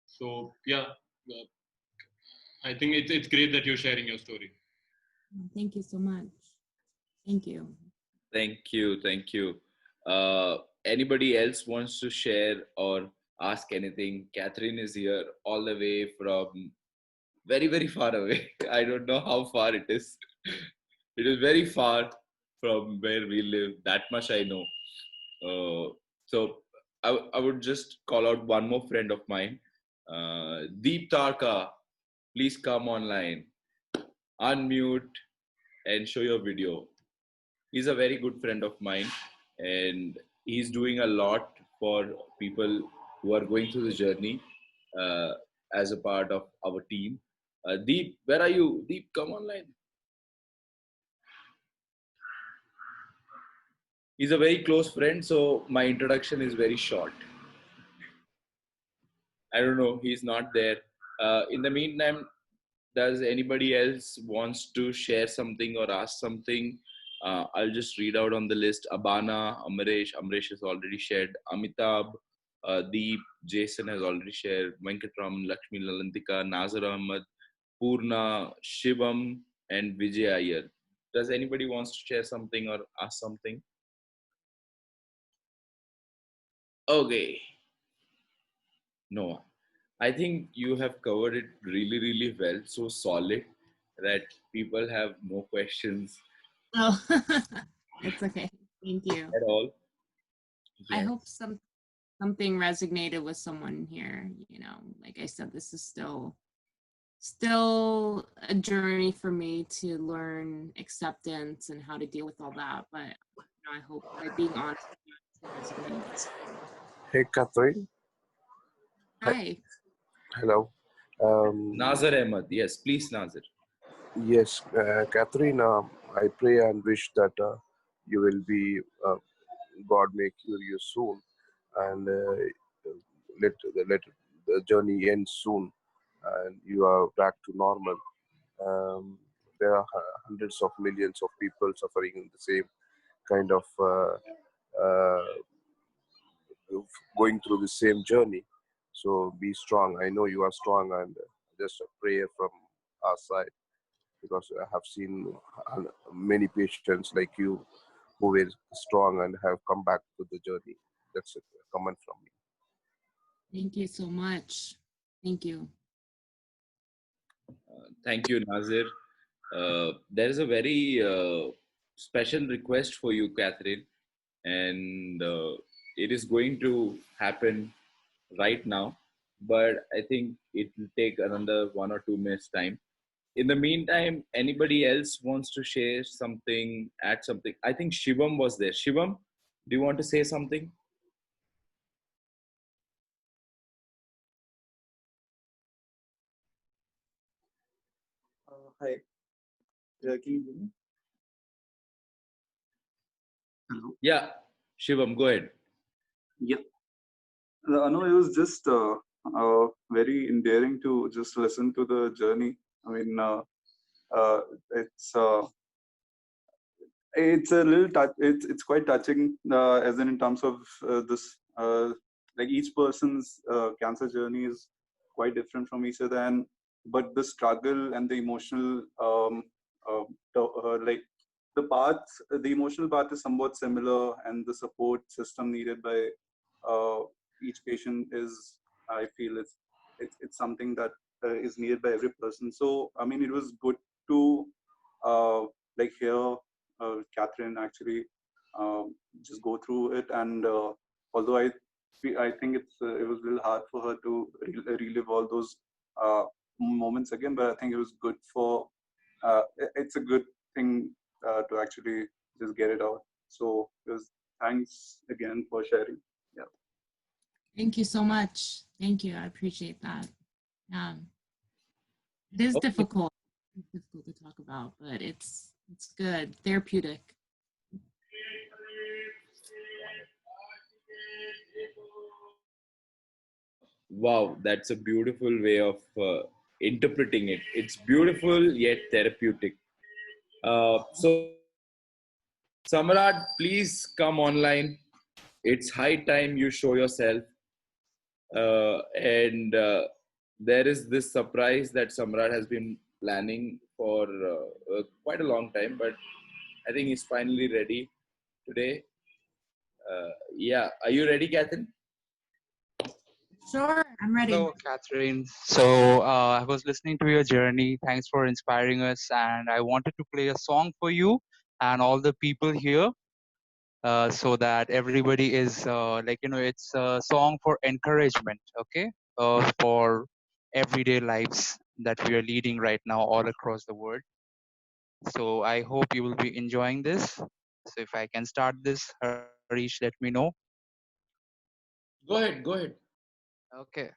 H: So yeah, I think it's great that you're sharing your story.
B: Thank you so much. Thank you.
C: Thank you. Anybody else wants to share or ask anything? Catherine is here all the way from very far away. I don't know how far it is. It is very far. from where we live. That much I know. So I would just call out one more friend of mine, Deep Tarka. Please come online, unmute, and show your video. He's a very good friend of mine, and he's doing a lot for people who are going through the journey uh, as a part of our team. Deep, where are you? Deep, come online. He's a very close friend, so my introduction is very short. I don't know. He's not there. In the meantime, does anybody else wants to share something or ask something? I'll just read out on the list. Abana, Amresh has already shared. Amitabh, Deep, Jason has already shared. Venkatraman, Lakshmi Lalantika, Nazar Ahmad, Purna, Shivam, and Vijay Iyer. Does anybody wants to share something or ask something? Okay. No, I think you have covered it really, really well. So solid that people have no questions
B: Oh, it's okay. Thank you.
C: at all.
B: I
C: Yeah.
B: hope something resonated with someone here. Like I said, this is still a journey for me to learn acceptance and how to deal with all that. But I hope by being honest, it resonates.
I: Hey, Catherine.
B: Hi.
I: Hello.
C: Nazar Ahmad. Yes, please, Nazar.
I: Yes, Catherine, I pray and wish that you will be, God may cure you soon, and let the journey end soon, and you are back to normal. Um, there are hundreds of millions of people suffering in the same kind of going through the same journey. So be strong. I know you are strong, and just a prayer from our side, because I have seen many patients like you who were strong and have come back to the journey. That's a comment from me.
B: Thank you so much. Thank you.
C: Thank you, Nazir. There is a very special request for you, Catherine, and it is going to happen right now, but I think it will take another 1 or 2 minutes time. In the meantime, anybody else wants to share something, add something? I think Shivam was there. Shivam, do you want to say something?
J: Hi. Can you hear me? Hello.
C: Yeah, Shivam, go ahead.
J: Yeah. No, it was just very endearing to just listen to the journey. I mean, uh, it's uh, it's a little touch. It's quite touching, as in terms of this. Like each person's cancer journey is quite different from each other, and but the struggle and the emotional, like the parts, the emotional part is somewhat similar, and the support system needed by each patient is, I feel, it's something that is needed by every person. So I mean, it was good to like hear Catherine actually just go through it. And although I think it was a little hard for her to relive all those uh, moments again, but I think it was good for it's a good thing to actually just get it out. So it was, thanks again for sharing. Yeah.
B: Thank you so much. Thank you. I appreciate that. It is
C: Okay.
B: difficult. It's difficult to talk about, but it's good. Therapeutic.
C: Wow, that's a beautiful way of interpreting it. It's beautiful yet therapeutic. So, Samrat, please come online. It's high time you show yourself. And there is this surprise that Samrat has been planning for quite a long time, but I think he's finally ready today. Yeah, are you ready, Catherine?
B: Sure, I'm ready.
K: Hello, Catherine. So I was listening to your journey. Thanks for inspiring us, and I wanted to play a song for you. and all the people here, so that everybody is it's a song for encouragement, okay, for everyday lives that we are leading right now all across the world. So I hope you will be enjoying this. So if I can start this, Harish, let me know.
C: Go ahead, go ahead.
K: Okay.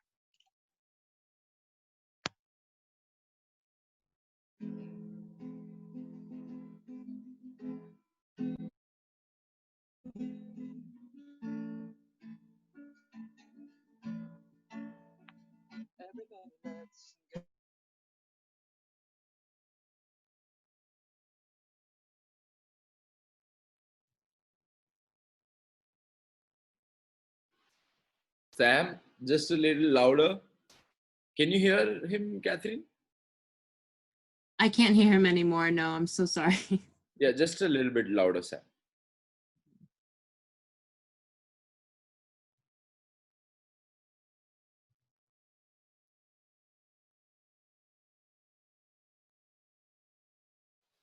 C: Sam, just a little louder. Can you hear him, Catherine?
B: I can't hear him anymore. No, I'm so sorry.
C: Yeah, just a little bit louder, Sam.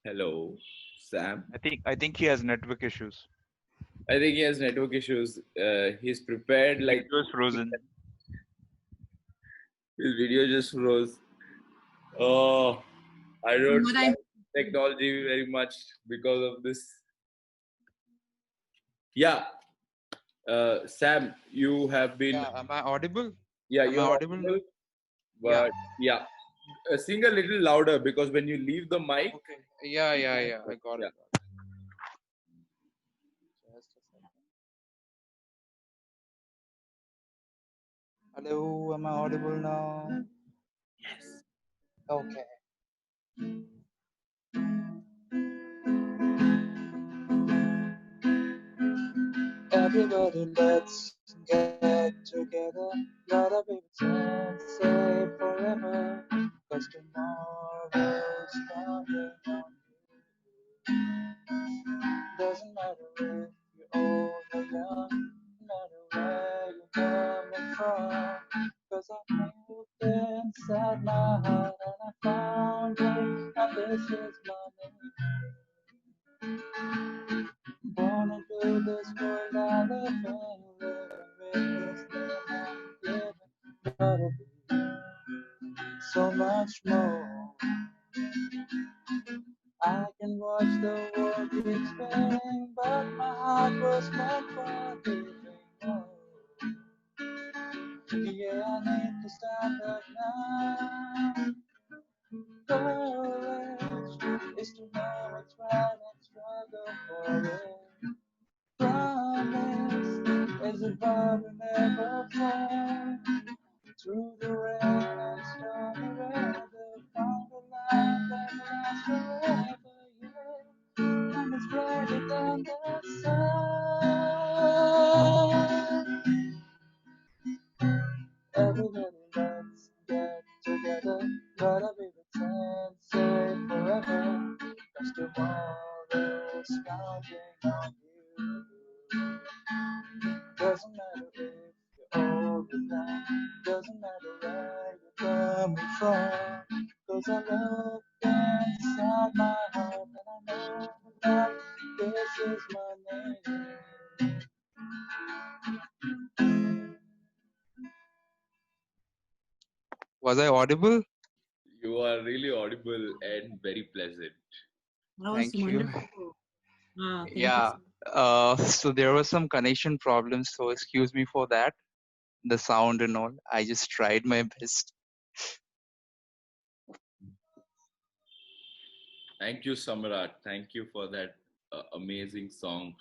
C: Hello, Sam.
E: I think he has network issues.
C: I think he has network issues. He's prepared
E: His
C: like
E: video is frozen.
C: his video just froze. Oh, I
B: From
C: don't
B: what I
C: like technology very much because of this. Yeah, Sam, you have been.
K: Yeah, am I audible?
C: Yeah,
K: Am I
C: you're
K: audible now?
C: audible,
K: Yeah.
C: but yeah, sing a little louder because when you leave the mic,
K: Okay. Yeah. I got
C: yeah.
K: it. Got it. Just a second. Hello, am I audible now?
C: Yes.
K: Okay. Everybody, let's get together. Gotta be pretend safe forever. Cause tomorrow's coming on you. Doesn't matter if you're old or young. Doesn't matter where you're coming from. Cause I looked inside my heart and I found it. And this is my name. Born into this world I live in, living with this name I'm living. Gotta be so much more. I can watch the world keep spinning, but my heart was meant for giving. Oh, yeah, I need to stand up now. Courage is to know what's right and struggle for it. Promise is a vow to never fall. Through the rain and stormy weather, found a light that lasts forever, yeah. And it's brighter than the sun. Everybody, let's get together. Gotta be the same, say forever. Cause tomorrow's counting on you. Doesn't matter if you're old or young. Doesn't matter where you're coming from. Cause I look inside my heart and I know that this is my name. Was I audible?
C: You are really audible and very pleasant.
B: That was
K: Thank you.
B: wonderful. Wow, thank you
K: Yeah.
B: so much.
K: So there was some connection problems, so excuse me for that. The sound and all. I just tried my best.
C: Thank you, Samrat. Thank you for that amazing song.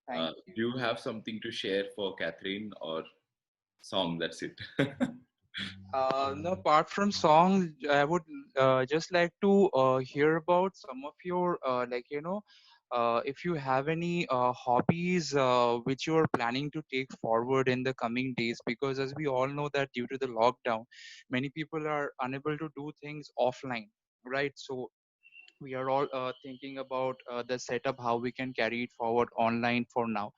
K: Thank
C: Do
K: you.
C: you have something to share for Catherine or song? That's it.
K: No, apart from songs, I would just like to hear about some of your if you have any hobbies which you are planning to take forward in the coming days, because as we all know that due to the lockdown, many people are unable to do things offline, right? So we are all thinking about the setup, how we can carry it forward online for now,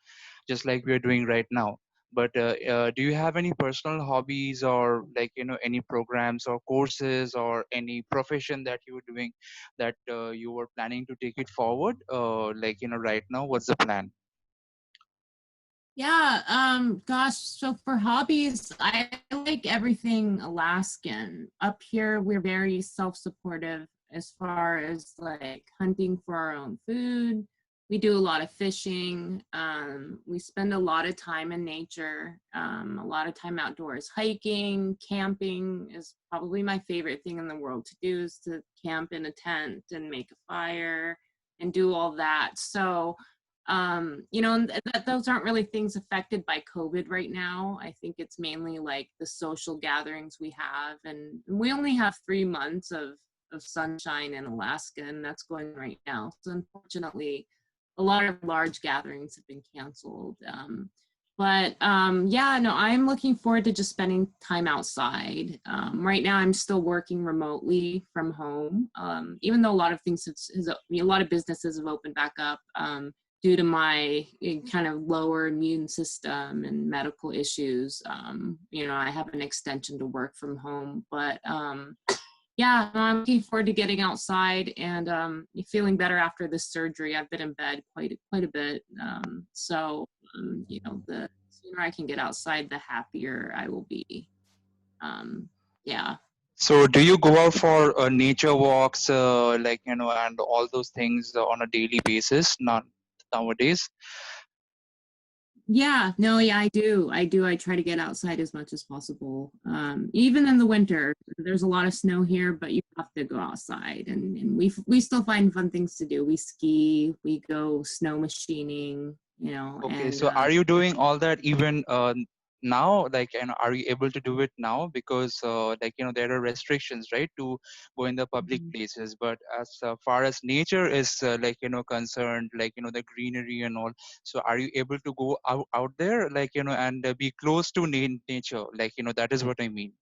K: just like we are doing right now.
E: But do you have any personal hobbies, or like any programs or courses or any profession that you were doing that you were planning to take it forward? Like right now, what's the plan?
B: Yeah, gosh, so for hobbies, I like everything Alaskan. Up here, we're very self-supportive as far as like hunting for our own food. We do a lot of fishing. We spend a lot of time in nature, a lot of time outdoors. Hiking, camping is probably my favorite thing in the world to do, is to camp in a tent and make a fire and do all that. So, and those aren't really things affected by COVID right now. I think it's mainly like the social gatherings we have, and we only have 3 months of sunshine in Alaska, and that's going right now. So unfortunately, a lot of large gatherings have been canceled. Yeah, no, I'm looking forward to just spending time outside. Right now, I'm still working remotely from home, even though a lot of things, a lot of businesses have opened back up. Due to my kind of lower immune system and medical issues, I have an extension to work from home. But yeah, I'm looking forward to getting outside and feeling better after this surgery. I've been in bed quite a bit. The sooner I can get outside, the happier I will be. Yeah.
E: So do you go out for nature walks, and all those things on a daily basis? Not nowadays.
B: Yeah, no, yeah, I do. I try to get outside as much as possible. Even in the winter, there's a lot of snow here, but you have to go outside, and we still find fun things to do. We ski, we go snow machining,
E: Okay,
B: and
E: so are you doing all that even now? Like, are you able to do it now? Because there are restrictions, right, to go in the public places. But as far as nature is concerned, the greenery and all. So are you able to go out there, and be close to nature? That is what I mean.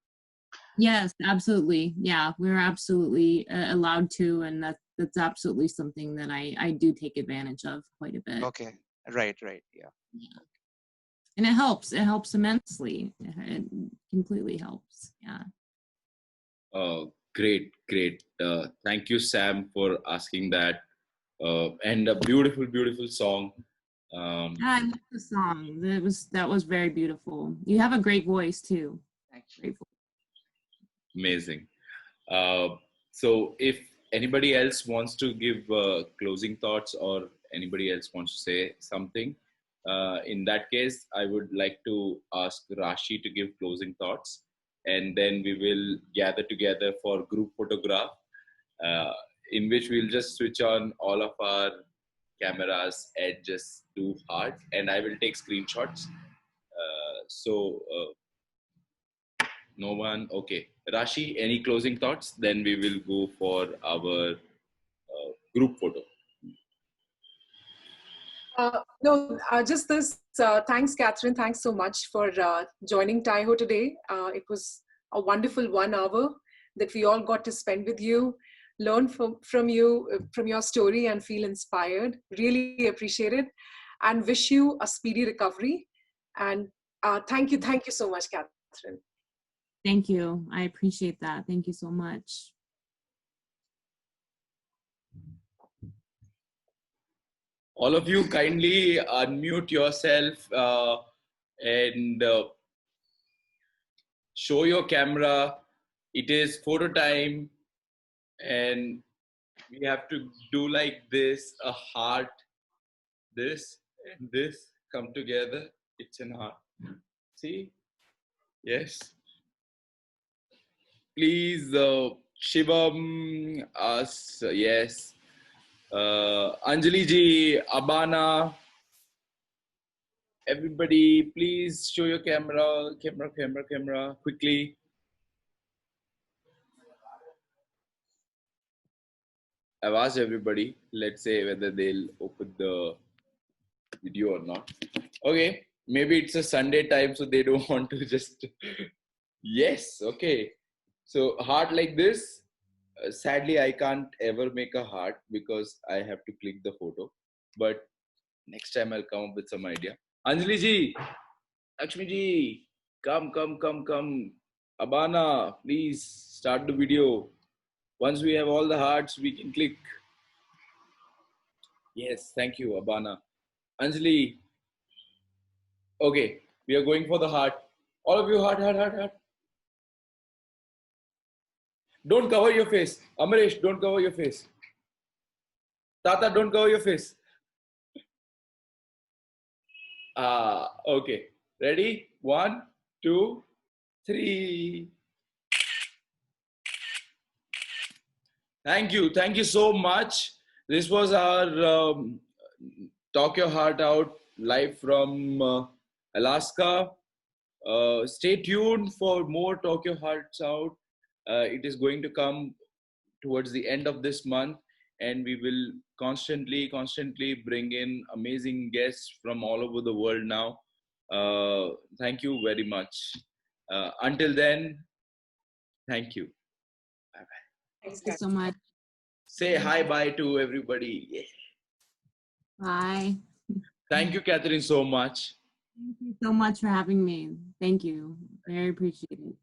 B: yes, absolutely. Yeah, we're absolutely allowed to, and that's absolutely something that I do take advantage of quite a bit.
E: Okay, right, yeah.
B: And it helps. It helps immensely. It completely helps. Yeah.
C: Great. Thank you, Sam, for asking that. And a beautiful, beautiful song.
B: I love the song. That was very beautiful. You have a great voice too.
E: Thank you.
B: Great voice.
C: Amazing. So if anybody else wants to give closing thoughts, or anybody else wants to say something, in that case, I would like to ask Rashi to give closing thoughts, and then we will gather together for group photograph, uh, in which we'll just switch on all of our cameras and just do hard, and I will take screenshots. No one. Okay. Rashi, any closing thoughts? Then we will go for our group photo.
D: No, just this. Thanks, Catherine. Thanks so much for joining TYHO today. It was a wonderful 1 hour that we all got to spend with you, learn from you, from your story, and feel inspired. Really appreciate it, and wish you a speedy recovery. And thank you so much, Catherine.
B: Thank you. I appreciate that. Thank you so much.
C: All of you kindly unmute yourself and show your camera. It is photo time, and we have to do like this, a heart, this and this come together. It's an heart. See? Yes. Please, Shivam, us, yes. Anjali ji, Abana, everybody, please show your camera, quickly. I've asked everybody, let's say whether they'll open the video or not. Okay, maybe it's a Sunday time, so they don't want to just, yes, okay. So heart like this. Sadly, I can't ever make a heart because I have to click the photo. But next time I'll come up with some idea. Anjali ji, Lakshmi ji, come. Abana, please start the video. Once we have all the hearts, we can click. Yes, thank you, Abana. Anjali, okay, we are going for the heart. All of you, heart. Don't cover your face. Amaresh, don't cover your face. Tata, don't cover your face. Okay. Ready? 1, 2, 3. Thank you so much. This was our Talk Your Heart Out live from Alaska. Stay tuned for more Talk Your Hearts Out. It is going to come towards the end of this month, and we will constantly bring in amazing guests from all over the world now. Thank you very much. Until then, thank you. Bye bye.
D: Thanks,
B: Thank you so
D: Kathy.
B: much.
C: Say hi bye to everybody. Yeah.
B: Bye.
C: Thank you, Katherine, so much.
B: Thank you so much for having me. Thank you. Very appreciated.